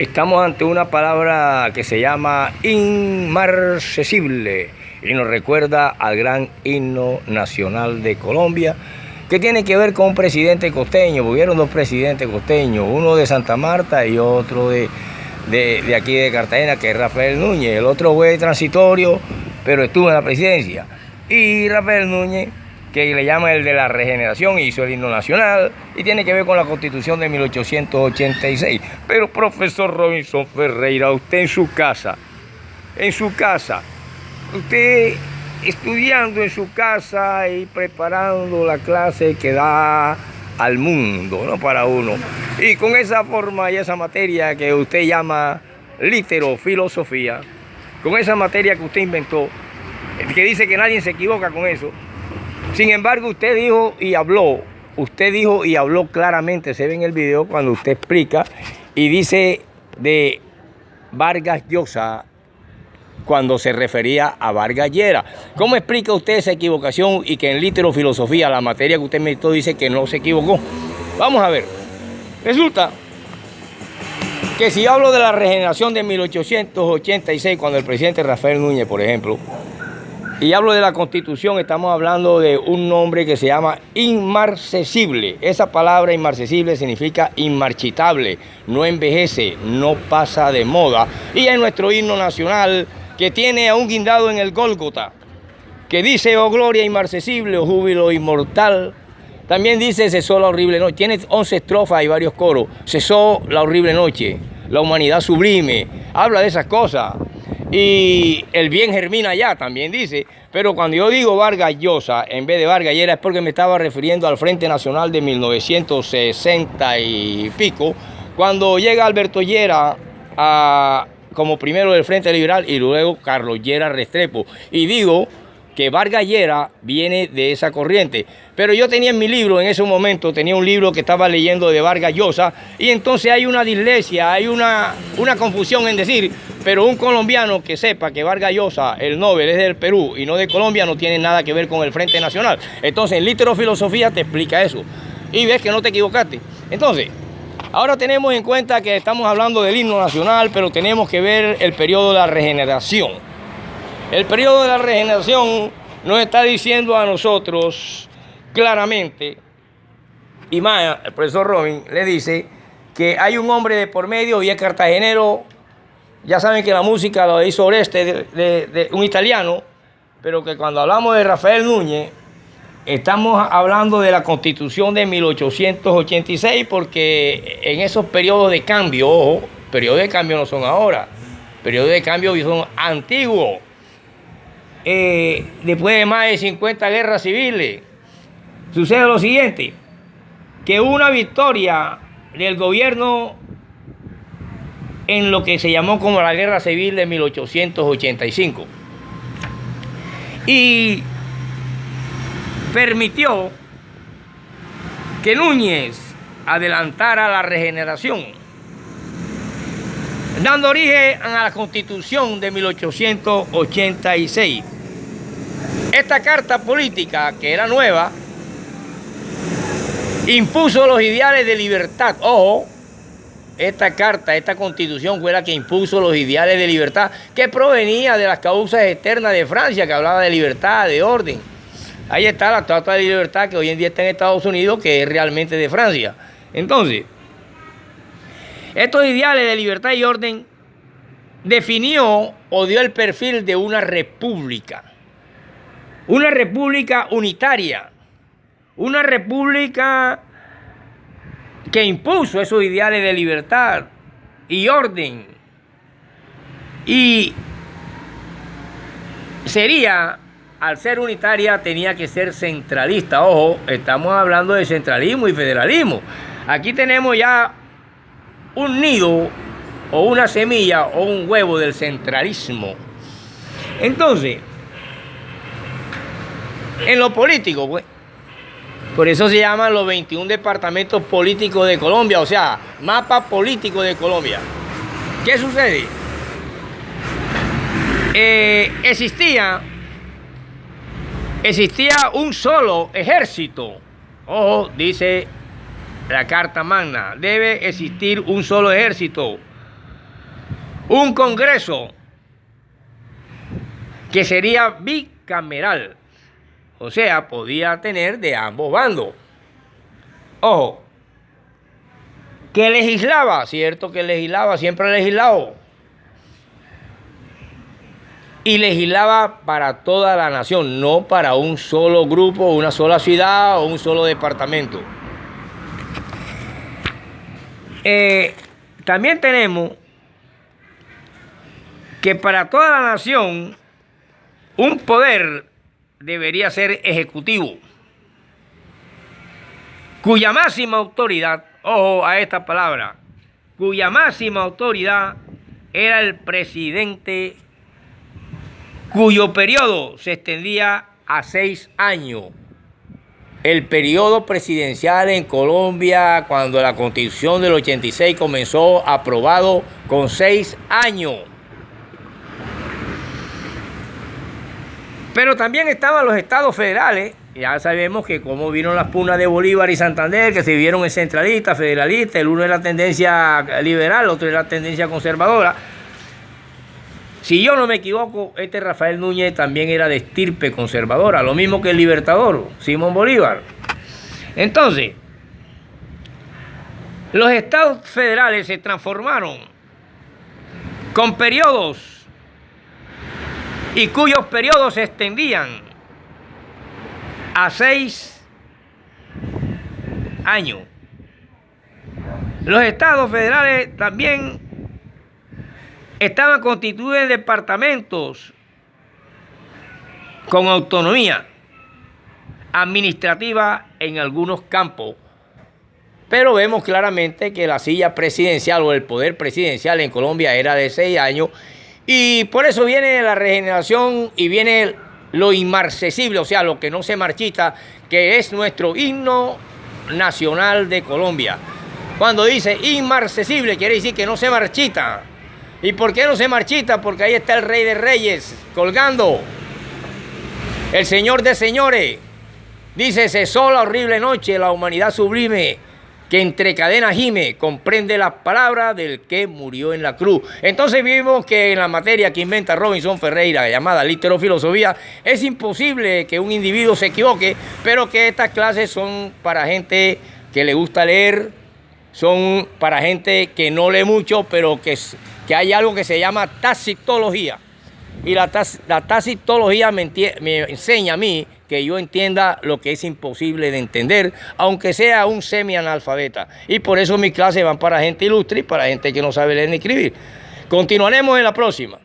Estamos ante una palabra que se llama inmarcesible y nos recuerda al gran himno nacional de Colombia, que tiene que ver con un presidente costeño. Hubieron dos presidentes costeños, uno de Santa Marta y otro de aquí de Cartagena, que es Rafael Núñez. El otro fue transitorio, pero estuvo en la presidencia. Y Rafael Núñez, que le llama el de la regeneración, hizo el himno nacional y tiene que ver con la Constitución de 1886. Pero, profesor Robinson Ferreira, usted en su casa, usted estudiando en su casa y preparando la clase que da al mundo, no para uno, y con esa forma y esa materia que usted llama literofilosofía, con esa materia que usted inventó, que dice que nadie se equivoca con eso. Sin embargo, usted dijo y habló claramente, se ve en el video cuando usted explica, y dice de Vargas Llosa cuando se refería a Vargas Lleras. ¿Cómo explica usted esa equivocación y que en literofilosofía, la materia que usted inventó, dice que no se equivocó? Vamos a ver. Resulta que si hablo de la regeneración de 1886, cuando el presidente Rafael Núñez, por ejemplo, y hablo de la Constitución, estamos hablando de un nombre que se llama inmarcesible. Esa palabra inmarcesible significa inmarchitable, no envejece, no pasa de moda. Y en nuestro himno nacional, que tiene a un guindado en el Gólgota, que dice, oh gloria inmarcesible, oh júbilo inmortal. También dice, cesó la horrible noche. Tiene 11 estrofas y varios coros. Cesó la horrible noche, la humanidad sublime. Habla de esas cosas. Y el bien germina ya, también dice. Pero cuando yo digo Vargas Llosa en vez de Vargas Lleras, es porque me estaba refiriendo al Frente Nacional de 1960 y pico, cuando llega Alberto Lleras como primero del Frente Liberal y luego Carlos Lleras Restrepo. Y digo que Vargas Lleras viene de esa corriente. Pero yo tenía en mi libro, en ese momento, tenía un libro que estaba leyendo de Vargas Llosa, y entonces hay una dislexia, hay una confusión en decir, pero un colombiano que sepa que Vargas Llosa, el Nobel, es del Perú y no de Colombia, no tiene nada que ver con el Frente Nacional. Entonces, en literofilosofía te explica eso, y ves que no te equivocaste. Entonces, ahora tenemos en cuenta que estamos hablando del himno nacional, pero tenemos que ver el periodo de la regeneración. El periodo de la regeneración nos está diciendo a nosotros claramente, y más, el profesor Robin le dice que hay un hombre de por medio y es cartagenero. Ya saben que la música lo hizo Oreste, de un italiano, pero que cuando hablamos de Rafael Núñez, estamos hablando de la Constitución de 1886, porque en esos periodos de cambio, ojo, periodos de cambio no son ahora, periodos de cambio son antiguos. Después de más de 50 guerras civiles, sucede lo siguiente, que una victoria del gobierno en lo que se llamó como la Guerra Civil de 1885 y permitió que Núñez adelantara la regeneración, dando origen a la Constitución de 1886. Esta carta política, que era nueva, impuso los ideales de libertad. Ojo, esta carta, esta Constitución fue la que impuso los ideales de libertad que provenía de las causas externas de Francia, que hablaba de libertad, de orden. Ahí está la Estatua de Libertad, que hoy en día está en Estados Unidos, que es realmente de Francia. Entonces, estos ideales de libertad y orden definió o dio el perfil de una república unitaria, una república que impuso esos ideales de libertad y orden, y sería, al ser unitaria, tenía que ser centralista. Ojo, estamos hablando de centralismo y federalismo. Aquí tenemos ya un nido o una semilla o un huevo del centralismo. Entonces, en lo político, pues, por eso se llaman los 21 departamentos políticos de Colombia, o sea, mapa político de Colombia. ¿Qué sucede? Existía un solo ejército. Ojo, dice la Carta Magna, debe existir un solo ejército. un Congreso que sería bicameral, o sea, podía tener de ambos bandos. Ojo, que legislaba, cierto que legislaba, siempre ha legislado. Y legislaba para toda la nación, no para un solo grupo, una sola ciudad o un solo departamento. También tenemos que para toda la nación un poder debería ser ejecutivo, cuya máxima autoridad, ojo a esta palabra, cuya máxima autoridad era el presidente, cuyo periodo se extendía a 6 años. El periodo presidencial en Colombia, cuando la Constitución del 86 comenzó, aprobado con 6 años. Pero también estaban los estados federales. Ya sabemos que como vino las pugnas de Bolívar y Santander, que se vieron en centralistas, federalistas, el uno es la tendencia liberal, el otro es la tendencia conservadora. Si yo no me equivoco, este Rafael Núñez también era de estirpe conservadora, lo mismo que el libertador, Simón Bolívar. Entonces, los estados federales se transformaron con periodos y cuyos periodos se extendían a 6 años. Los estados federales también estaban constituidos en departamentos con autonomía administrativa en algunos campos. Pero vemos claramente que la silla presidencial o el poder presidencial en Colombia era de 6 años. Y por eso viene la regeneración y viene lo inmarcesible, o sea, lo que no se marchita, que es nuestro himno nacional de Colombia. Cuando dice inmarcesible, quiere decir que no se marchita. ¿Y por qué no se marchita? Porque ahí está el Rey de Reyes colgando, el Señor de Señores. Dice: cesó la horrible noche, la humanidad sublime, que entre cadenas gime, comprende las palabras del que murió en la cruz. Entonces vimos que en la materia que inventa Robinson Ferreira, llamada literofilosofía, es imposible que un individuo se equivoque, pero que estas clases son para gente que le gusta leer, son para gente que no lee mucho, pero que hay algo que se llama tacitología. Y la tacitología me enseña a mí que yo entienda lo que es imposible de entender, aunque sea un semi-analfabeta. Y por eso mis clases van para gente ilustre y para gente que no sabe leer ni escribir. Continuaremos en la próxima.